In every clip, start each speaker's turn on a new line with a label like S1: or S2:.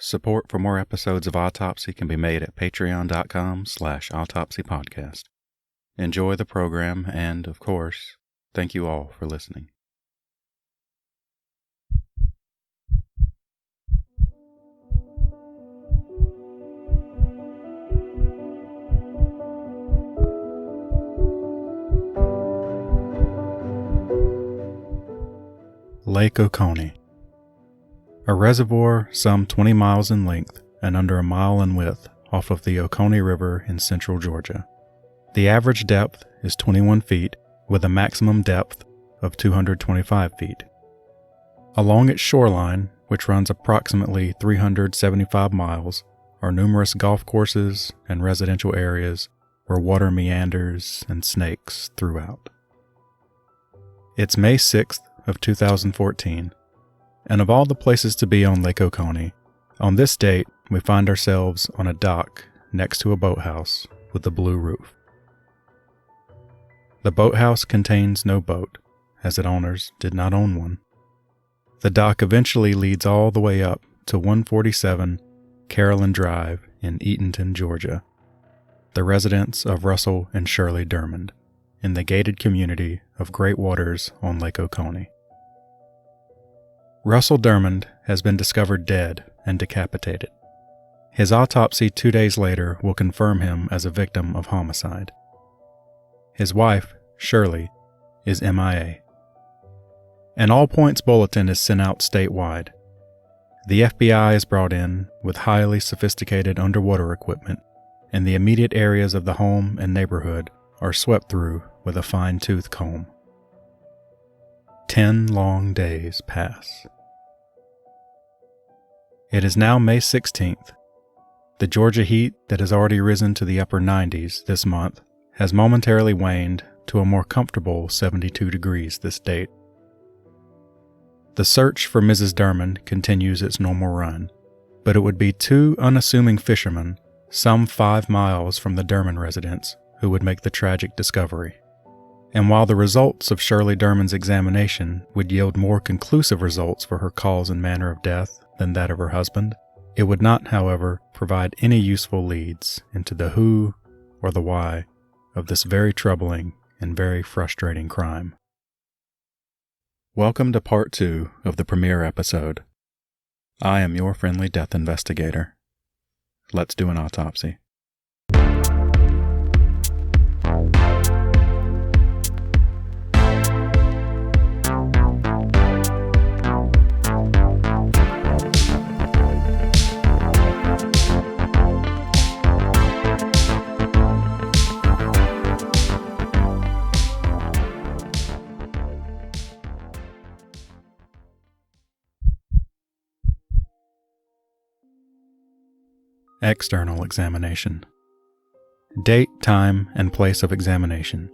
S1: Support for more episodes of Autopsy can be made at patreon.com/autopsypodcast. Enjoy the program and, of course, thank you all for listening. Lake Oconee. A reservoir some 20 miles in length and under a mile in width off of the Oconee River in central Georgia. The average depth is 21 feet with a maximum depth of 225 feet. Along its shoreline, which runs approximately 375 miles, are numerous golf courses and residential areas where water meanders and snakes throughout. It's May 6th of 2014. And of all the places to be on Lake Oconee, on this date we find ourselves on a dock next to a boathouse with a blue roof. The boathouse contains no boat, as its owners did not own one. The dock eventually leads all the way up to 147 Carolyn Drive in Eatonton, Georgia, the residence of Russell and Shirley Dermond, in the gated community of Great Waters on Lake Oconee. Russell Dermond has been discovered dead and decapitated. His autopsy 2 days later will confirm him as a victim of homicide. His wife, Shirley, is MIA. An all-points bulletin is sent out statewide. The FBI is brought in with highly sophisticated underwater equipment, and the immediate areas of the home and neighborhood are swept through with a fine-tooth comb. 10 long days pass. It is now May 16th. The Georgia heat that has already risen to the upper 90s this month has momentarily waned to a more comfortable 72 degrees this date. The search for Mrs. Dermond continues its normal run, but it would be two unassuming fishermen some 5 miles from the Dermond residence who would make the tragic discovery. And while the results of Shirley Dermond's examination would yield more conclusive results for her cause and manner of death than that of her husband, it would not, however, provide any useful leads into the who or the why of this very troubling and very frustrating crime. Welcome to Part 2 of the premiere episode. I am your friendly death investigator. Let's do an autopsy. External examination. Date, time, and place of examination.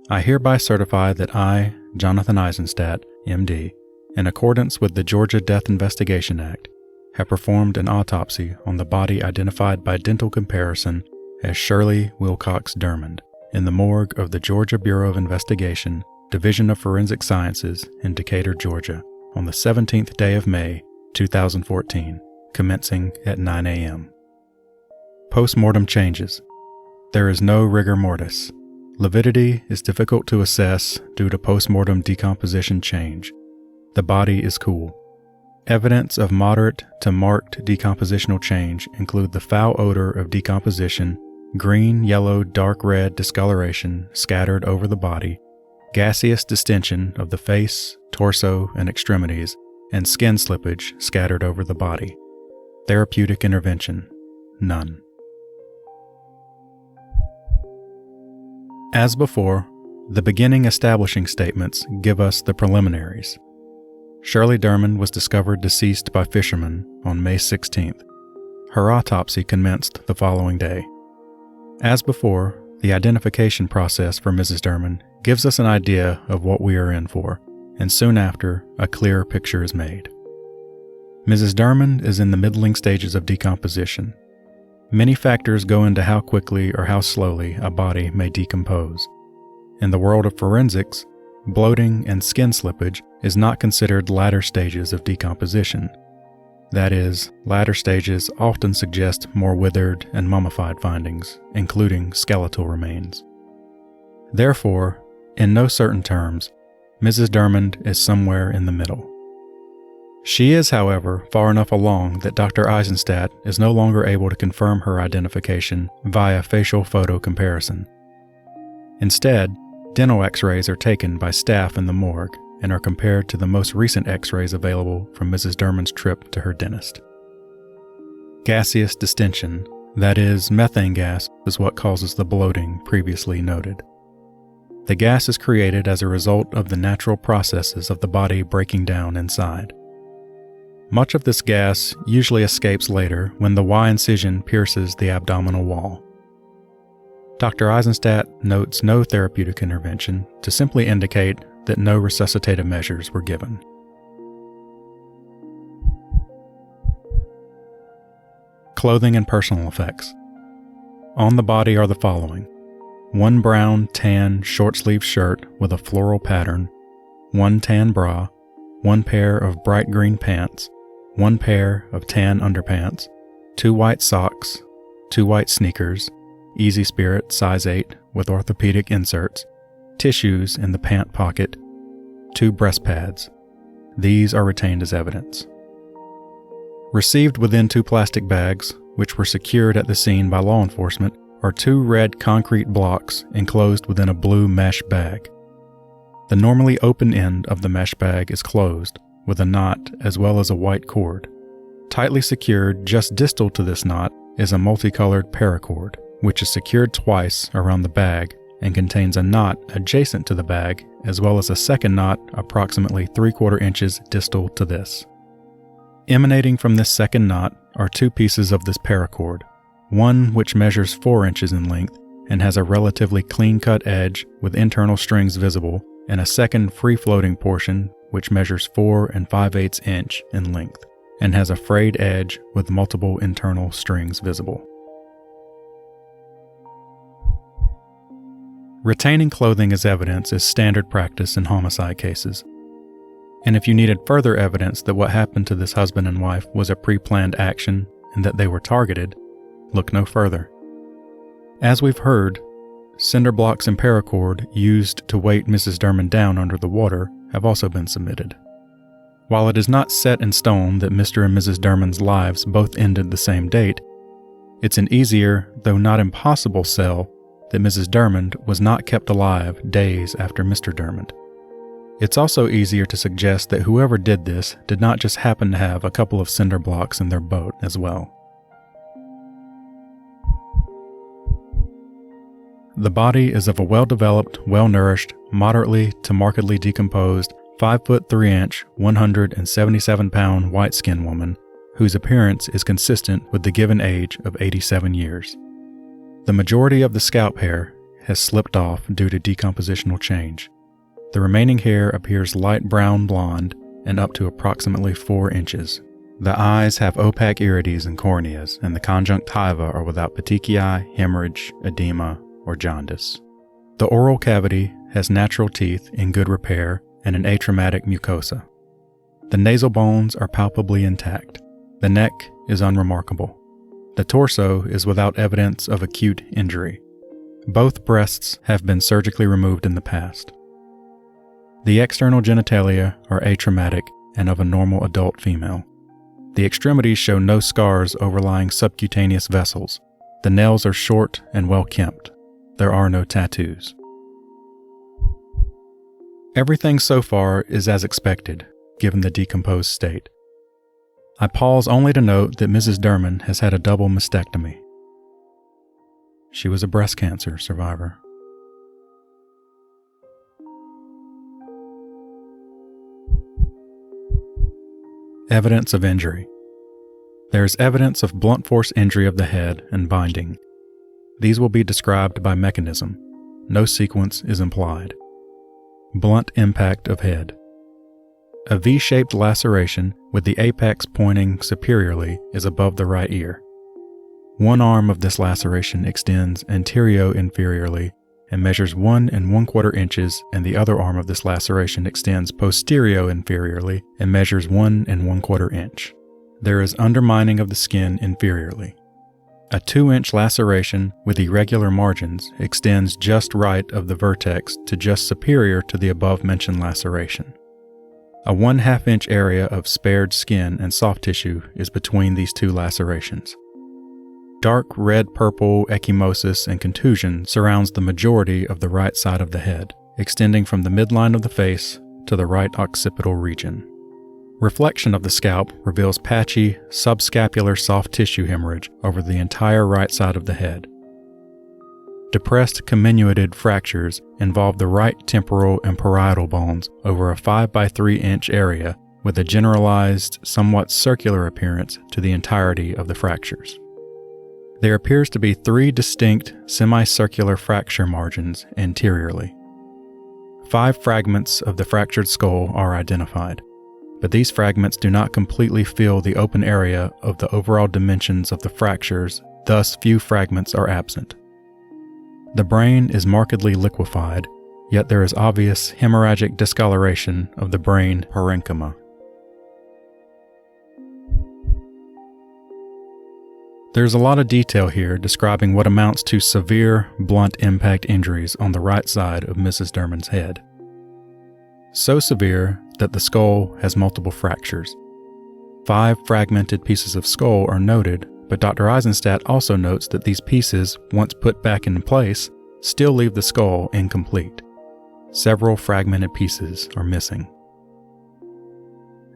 S1: I hereby certify that I, Jonathan Eisenstadt, M.D., in accordance with the Georgia Death Investigation Act, have performed an autopsy on the body identified by dental comparison as Shirley Wilcox Dermond in the morgue of the Georgia Bureau of Investigation, Division of Forensic Sciences in Decatur, Georgia, on the 17th day of May, 2014, commencing at 9 a.m. Post-mortem changes. There is no rigor mortis. Lividity is difficult to assess due to post-mortem decomposition change. The body is cool. Evidence of moderate to marked decompositional change include the foul odor of decomposition, green, yellow, dark red discoloration scattered over the body, gaseous distension of the face, torso, and extremities, and skin slippage scattered over the body. Therapeutic intervention: none. As before, the beginning establishing statements give us the preliminaries. Shirley Dermond was discovered deceased by fishermen on May 16th. Her autopsy commenced the following day. As before, the identification process for Mrs. Dermond gives us an idea of what we are in for, and soon after, a clearer picture is made. Mrs. Dermond is in the middling stages of decomposition. Many factors go into how quickly or how slowly a body may decompose. In the world of forensics, bloating and skin slippage is not considered latter stages of decomposition. That is, latter stages often suggest more withered and mummified findings, including skeletal remains. Therefore, in no certain terms, Mrs. Dermond is somewhere in the middle. She is, however, far enough along that Dr. Eisenstadt is no longer able to confirm her identification via facial photo comparison. Instead, dental x-rays are taken by staff in the morgue and are compared to the most recent x-rays available from Mrs. Dermond's trip to her dentist. Gaseous distension, that is, methane gas, is what causes the bloating previously noted. The gas is created as a result of the natural processes of the body breaking down inside. Much of this gas usually escapes later when the Y incision pierces the abdominal wall. Dr. Eisenstadt notes no therapeutic intervention to simply indicate that no resuscitative measures were given. Clothing and personal effects. On the body are the following: one brown, tan, short-sleeved shirt with a floral pattern, one tan bra, one pair of bright green pants, one pair of tan underpants, 2 white socks, 2 white sneakers, Easy Spirit size 8 with orthopedic inserts, tissues in the pant pocket, 2 breast pads. These are retained as evidence. Received within 2 plastic bags, which were secured at the scene by law enforcement, are 2 red concrete blocks enclosed within a blue mesh bag. The normally open end of the mesh bag is closed, with a knot as well as a white cord. Tightly secured just distal to this knot is a multicolored paracord, which is secured twice around the bag and contains a knot adjacent to the bag as well as a second knot approximately 3/4 inches distal to this. Emanating from this second knot are 2 pieces of this paracord, one which measures 4 inches in length and has a relatively clean-cut edge with internal strings visible, and a second free-floating portion which measures 4 5/8 inch in length and has a frayed edge with multiple internal strings visible. Retaining clothing as evidence is standard practice in homicide cases. And if you needed further evidence that what happened to this husband and wife was a pre-planned action and that they were targeted, look no further. As we've heard, cinder blocks and paracord used to weight Mrs. Dermond down under the water have also been submitted. While it is not set in stone that Mr. and Mrs. Dermond's lives both ended the same date, it's an easier, though not impossible, sell that Mrs. Dermond was not kept alive days after Mr. Dermond. It's also easier to suggest that whoever did this did not just happen to have a couple of cinder blocks in their boat as well. The body is of a well-developed, well-nourished, moderately to markedly decomposed, 5'3" 177-pound white-skinned woman whose appearance is consistent with the given age of 87 years. The majority of the scalp hair has slipped off due to decompositional change. The remaining hair appears light brown blonde and up to approximately 4 inches. The eyes have opaque irides and corneas, and the conjunctiva are without petechiae, hemorrhage, edema, or jaundice. The oral cavity has natural teeth in good repair and an atraumatic mucosa. The nasal bones are palpably intact. The neck is unremarkable. The torso is without evidence of acute injury. Both breasts have been surgically removed in the past. The external genitalia are atraumatic and of a normal adult female. The extremities show no scars overlying subcutaneous vessels. The nails are short and well kempt. There are no tattoos. Everything so far is as expected, given the decomposed state. I pause only to note that Mrs. Dermond has had a double mastectomy. She was a breast cancer survivor. Evidence of injury. There is evidence of blunt force injury of the head and binding. These will be described by mechanism. No sequence is implied. Blunt impact of head. A V-shaped laceration with the apex pointing superiorly is above the right ear. One arm of this laceration extends anterio-inferiorly and measures 1 1/4 inches, and the other arm of this laceration extends postereo-inferiorly and measures 1 1/4 inch. there is undermining of the skin inferiorly. A 2-inch laceration with irregular margins extends just right of the vertex to just superior to the above-mentioned laceration. A 1/2 inch area of spared skin and soft tissue is between these two lacerations. Dark red-purple ecchymosis and contusion surrounds the majority of the right side of the head, extending from the midline of the face to the right occipital region. Reflection of the scalp reveals patchy, subscapular soft tissue hemorrhage over the entire right side of the head. Depressed comminuted fractures involve the right temporal and parietal bones over a 5 by 3 inch area with a generalized, somewhat circular appearance to the entirety of the fractures. There appears to be 3 distinct semicircular fracture margins anteriorly. 5 fragments of the fractured skull are identified, but these fragments do not completely fill the open area of the overall dimensions of the fractures, thus few fragments are absent. The brain is markedly liquefied, yet there is obvious hemorrhagic discoloration of the brain parenchyma. There's a lot of detail here describing what amounts to severe, blunt impact injuries on the right side of Mrs. Dermond's head. So severe that the skull has multiple fractures. 5 fragmented pieces of skull are noted, but Dr. Eisenstadt also notes that these pieces, once put back in place, still leave the skull incomplete. Several fragmented pieces are missing.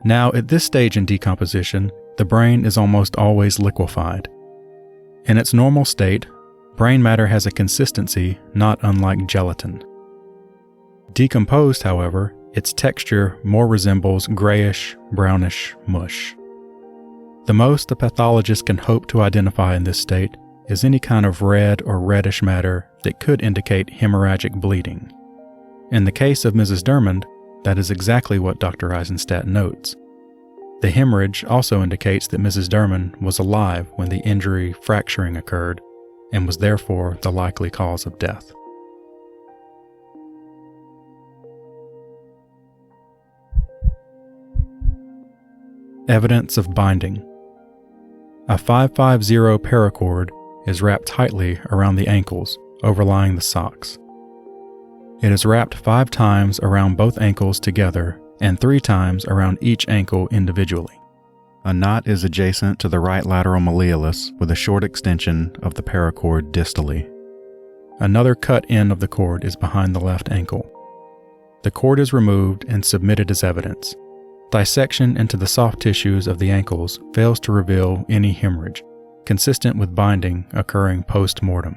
S1: Now, at this stage in decomposition, the brain is almost always liquefied. In its normal state, brain matter has a consistency not unlike gelatin. Decomposed, however, its texture more resembles grayish, brownish mush. The most a pathologist can hope to identify in this state is any kind of red or reddish matter that could indicate hemorrhagic bleeding. In the case of Mrs. Dermond, that is exactly what Dr. Eisenstadt notes. The hemorrhage also indicates that Mrs. Dermond was alive when the injury fracturing occurred and was therefore the likely cause of death. Evidence of binding. A 550 paracord is wrapped tightly around the ankles, overlying the socks. It is wrapped 5 times around both ankles together and 3 times around each ankle individually. A knot is adjacent to the right lateral malleolus with a short extension of the paracord distally. Another cut end of the cord is behind the left ankle. The cord is removed and submitted as evidence. Dissection into the soft tissues of the ankles fails to reveal any hemorrhage, consistent with binding occurring post-mortem.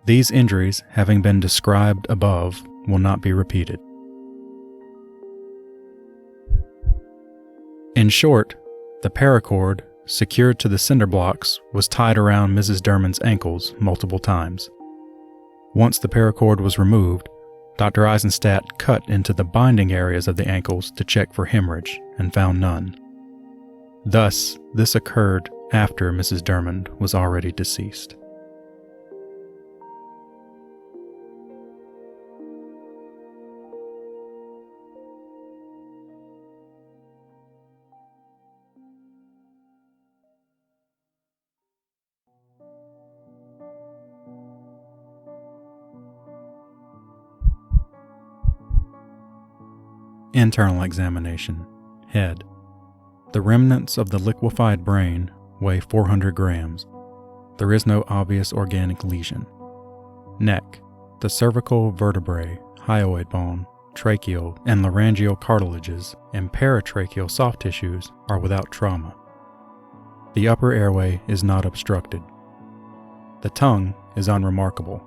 S1: These injuries, having been described above, will not be repeated. In short, the paracord, secured to the cinder blocks, was tied around Mrs. Dermond's ankles multiple times. Once the paracord was removed, Dr. Eisenstadt cut into the binding areas of the ankles to check for hemorrhage and found none. Thus, this occurred after Mrs. Dermond was already deceased. Internal examination. Head. The remnants of the liquefied brain weigh 400 grams. There is no obvious organic lesion. Neck. The cervical vertebrae, hyoid bone, tracheal and laryngeal cartilages, and paratracheal soft tissues are without trauma. The upper airway is not obstructed. The tongue is unremarkable.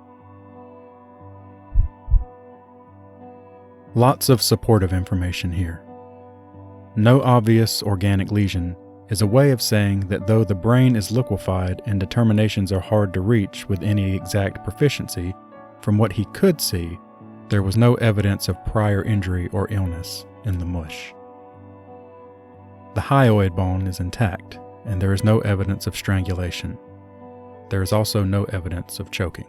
S1: Lots of supportive information here. No obvious organic lesion is a way of saying that though the brain is liquefied and determinations are hard to reach with any exact proficiency, from what he could see, there was no evidence of prior injury or illness in the mush. The hyoid bone is intact, and there is no evidence of strangulation. There is also no evidence of choking.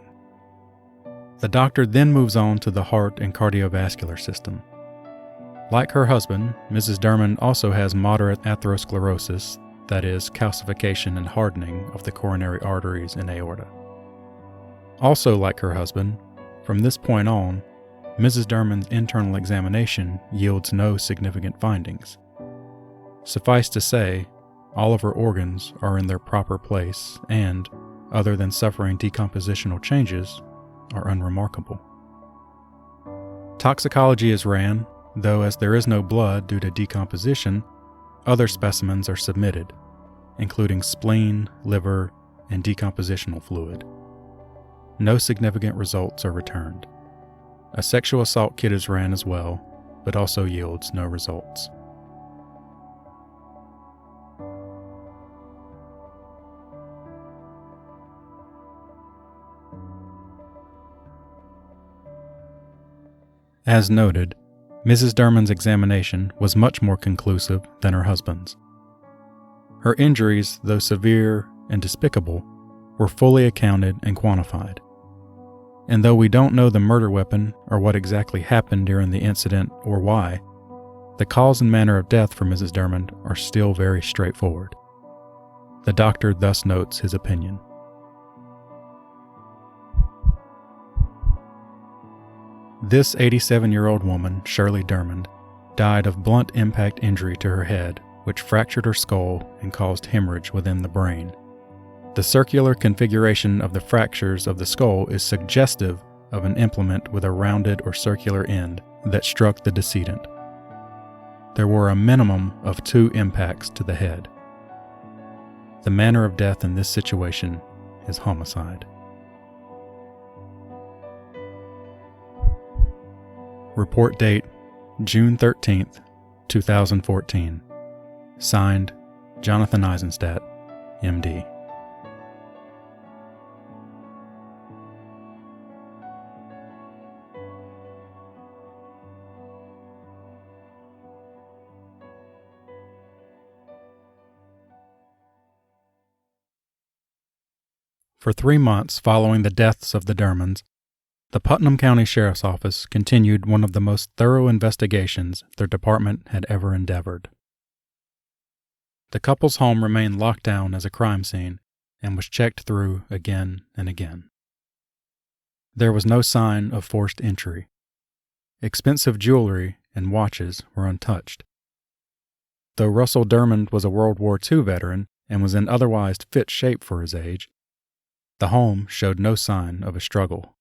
S1: The doctor then moves on to the heart and cardiovascular system. Like her husband, Mrs. Dermond also has moderate atherosclerosis, that is, calcification and hardening of the coronary arteries and aorta. Also, like her husband, from this point on, Mrs. Dermond's internal examination yields no significant findings. Suffice to say, all of her organs are in their proper place and, other than suffering decompositional changes, are unremarkable. Toxicology is ran, though as there is no blood due to decomposition, other specimens are submitted, including spleen, liver, and decompositional fluid. No significant results are returned. A sexual assault kit is ran as well, but also yields no results. As noted, Mrs. Dermond's examination was much more conclusive than her husband's. Her injuries, though severe and despicable, were fully accounted and quantified. And though we don't know the murder weapon or what exactly happened during the incident or why, the cause and manner of death for Mrs. Dermond are still very straightforward. The doctor thus notes his opinion. This 87-year-old woman, Shirley Dermond, died of blunt impact injury to her head, which fractured her skull and caused hemorrhage within the brain. The circular configuration of the fractures of the skull is suggestive of an implement with a rounded or circular end that struck the decedent. There were a minimum of 2 impacts to the head. The manner of death in this situation is homicide. Report date, June 13th, 2014. Signed, Jonathan Eisenstadt, MD. For 3 months following the deaths of the Dermonds, the Putnam County Sheriff's Office continued one of the most thorough investigations their department had ever endeavored. The couple's home remained locked down as a crime scene and was checked through again and again. There was no sign of forced entry. Expensive jewelry and watches were untouched. Though Russell Dermond was a World War II veteran and was in otherwise fit shape for his age, the home showed no sign of a struggle.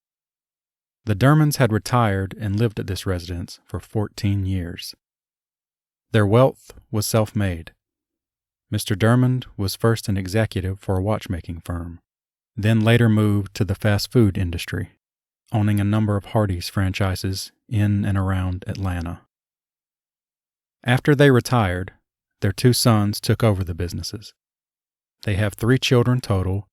S1: The Dermonds had retired and lived at this residence for 14 years. Their wealth was self-made. Mr. Dermond was first an executive for a watchmaking firm, then later moved to the fast food industry, owning a number of Hardee's franchises in and around Atlanta. After they retired, their 2 sons took over the businesses. They have 3 children total,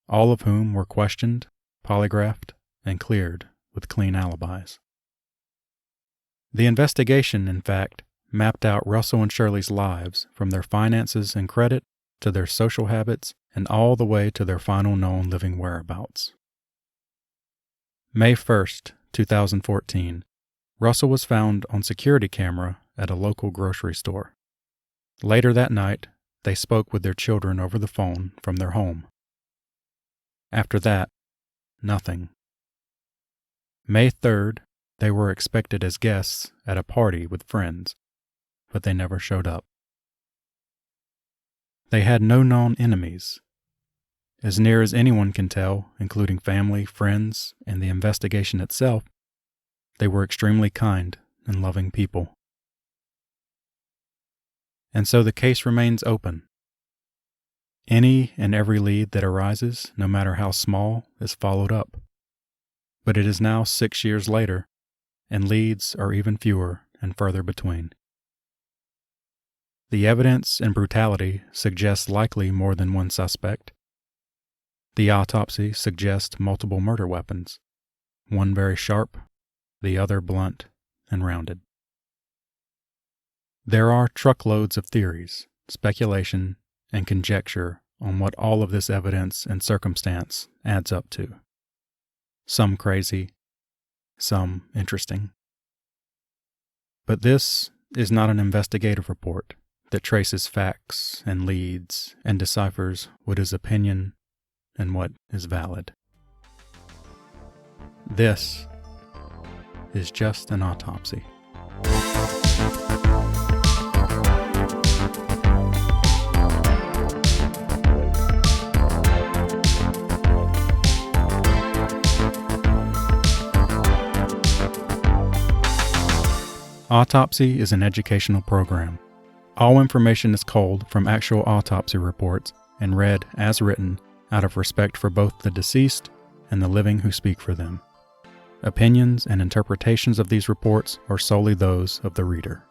S1: all of whom were questioned, polygraphed, and cleared with clean alibis. The investigation, in fact, mapped out Russell and Shirley's lives from their finances and credit to their social habits and all the way to their final known living whereabouts. May 1st, 2014, Russell was found on security camera at a local grocery store. Later that night, they spoke with their children over the phone from their home. After that, nothing. May 3rd, they were expected as guests at a party with friends, but they never showed up. They had no known enemies. As near as anyone can tell, including family, friends, and the investigation itself, they were extremely kind and loving people. And so the case remains open. Any and every lead that arises, no matter how small, is followed up. But it is now 6 years later, and leads are even fewer and further between. The evidence and brutality suggests likely more than one suspect. The autopsy suggests multiple murder weapons, one very sharp, the other blunt and rounded. There are truckloads of theories, speculation, and conjecture on what all of this evidence and circumstance adds up to. Some crazy, some interesting. But this is not an investigative report, that traces facts and leads and deciphers what is opinion and what is valid. This is just an autopsy. Autopsy is an educational program. All information is culled from actual autopsy reports and read as written out of respect for both the deceased and the living who speak for them. Opinions and interpretations of these reports are solely those of the reader.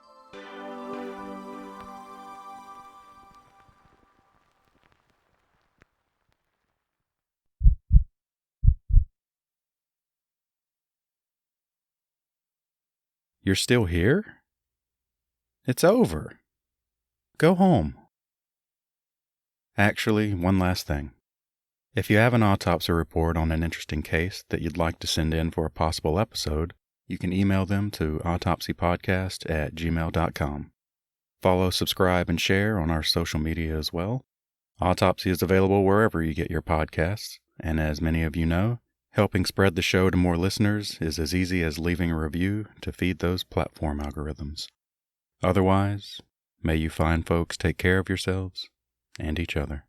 S1: You're still here? It's over. Go home. Actually, one last thing. If you have an autopsy report on an interesting case that you'd like to send in for a possible episode, you can email them to autopsypodcast@gmail.com. Follow, subscribe, and share on our social media as well. Autopsy is available wherever you get your podcasts, and as many of you know, helping spread the show to more listeners is as easy as leaving a review to feed those platform algorithms. Otherwise, may you fine folks take care of yourselves and each other.